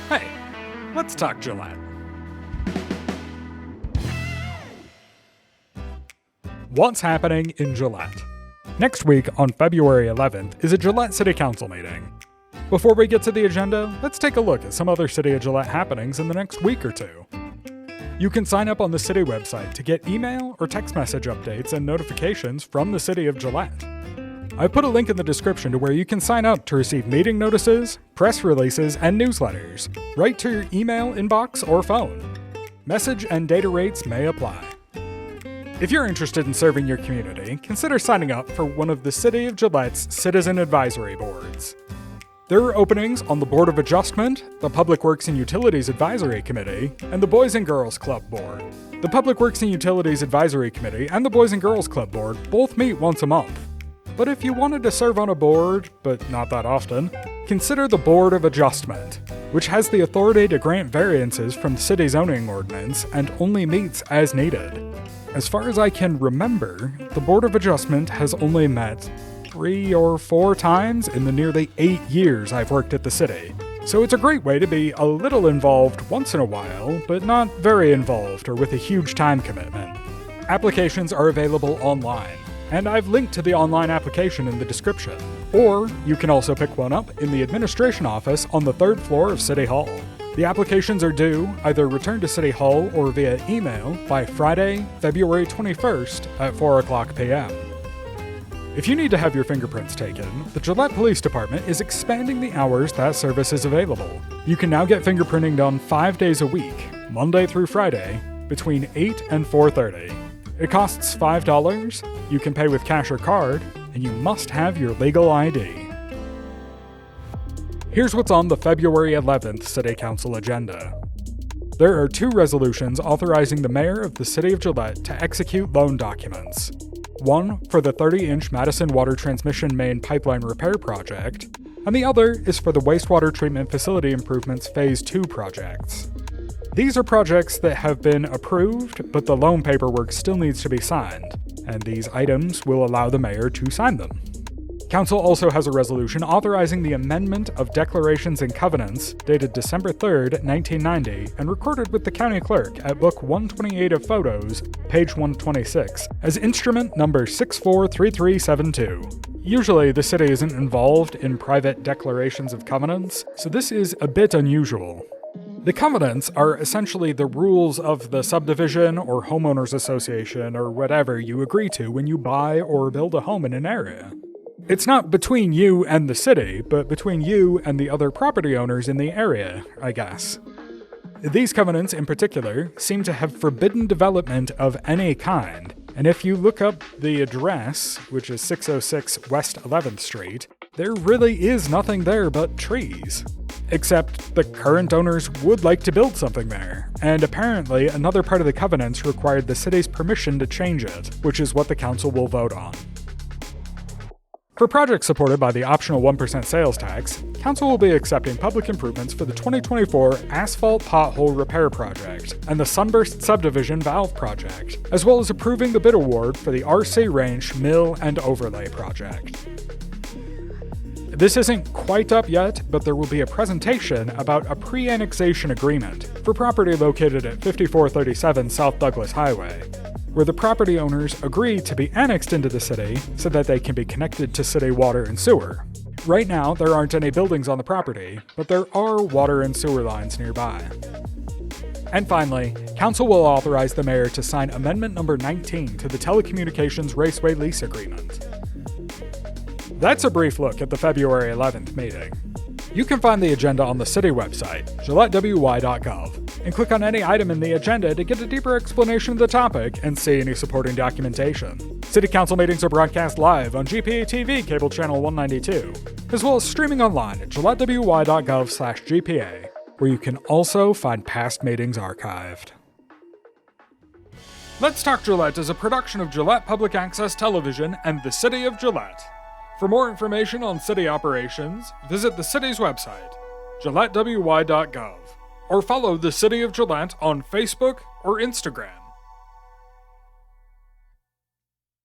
Hey, let's talk Gillette. What's happening in Gillette? Next week, on February 11th, is a Gillette City Council meeting. Before we get to the agenda, let's take a look at some other City of Gillette happenings in the next week or two. You can sign up on the city website to get email or text message updates and notifications from the City of Gillette. I've put a link in the description to where you can sign up to receive meeting notices, press releases, and newsletters, right to your email inbox or phone. Message and data rates may apply. If you're interested in serving your community, consider signing up for one of the City of Gillette's Citizen Advisory Boards. There are openings on the Board of Adjustment, the Public Works and Utilities Advisory Committee, and the Boys and Girls Club Board. The Public Works and Utilities Advisory Committee and the Boys and Girls Club Board both meet once a month. But if you wanted to serve on a board, but not that often, consider the Board of Adjustment, which has the authority to grant variances from the city zoning ordinance and only meets as needed. As far as I can remember, the Board of Adjustment has only met 3 or 4 times in the nearly 8 years I've worked at the city. So it's a great way to be a little involved once in a while, but not very involved or with a huge time commitment. Applications are available online, and I've linked to the online application in the description. Or you can also pick one up in the administration office on the 3rd floor of City Hall. The applications are due either returned to City Hall or via email by Friday, February 21st at 4 o'clock p.m. If you need to have your fingerprints taken, the Gillette Police Department is expanding the hours that service is available. You can now get fingerprinting done 5 days a week, Monday through Friday, between 8 and 4:30. It costs $5, you can pay with cash or card, and you must have your legal ID. Here's what's on the February 11th City Council agenda. There are 2 resolutions authorizing the mayor of the City of Gillette to execute loan documents. One for the 30-inch Madison Water Transmission Main Pipeline Repair Project, and the other is for the Wastewater Treatment Facility Improvements Phase 2 projects. These are projects that have been approved, but the loan paperwork still needs to be signed, and these items will allow the mayor to sign them. Council also has a resolution authorizing the amendment of declarations and covenants dated December 3rd, 1990, and recorded with the county clerk at Book 128 of Photos, page 126, as instrument number 643372. Usually, the city isn't involved in private declarations of covenants, so this is a bit unusual. The covenants are essentially the rules of the subdivision or homeowners association or whatever you agree to when you buy or build a home in an area. It's not between you and the city, but between you and the other property owners in the area, I guess. These covenants in particular seem to have forbidden development of any kind, and if you look up the address, which is 606 West 11th Street, there really is nothing there but trees. Except the current owners would like to build something there, and apparently another part of the covenants required the city's permission to change it, which is what the council will vote on. For projects supported by the optional 1% sales tax, Council will be accepting public improvements for the 2024 Asphalt Pothole Repair Project and the Sunburst Subdivision Valve Project, as well as approving the bid award for the RC Ranch Mill and Overlay Project. This isn't quite up yet, but there will be a presentation about a pre-annexation agreement for property located at 5437 South Douglas Highway, where the property owners agree to be annexed into the city so that they can be connected to city water and sewer. Right now, there aren't any buildings on the property, but there are water and sewer lines nearby. And finally, Council will authorize the mayor to sign Amendment Number 19 to the Telecommunications Raceway Lease Agreement. That's a brief look at the February 11th meeting. You can find the agenda on the city website, gillettewy.gov, and click on any item in the agenda to get a deeper explanation of the topic and see any supporting documentation. City Council meetings are broadcast live on GPA TV Cable Channel 192, as well as streaming online at gillettewy.gov/GPA, where you can also find past meetings archived. Let's Talk Gillette is a production of Gillette Public Access Television and the City of Gillette. For more information on city operations, visit the city's website, gillettewy.gov, or follow the City of Gillette on Facebook or Instagram.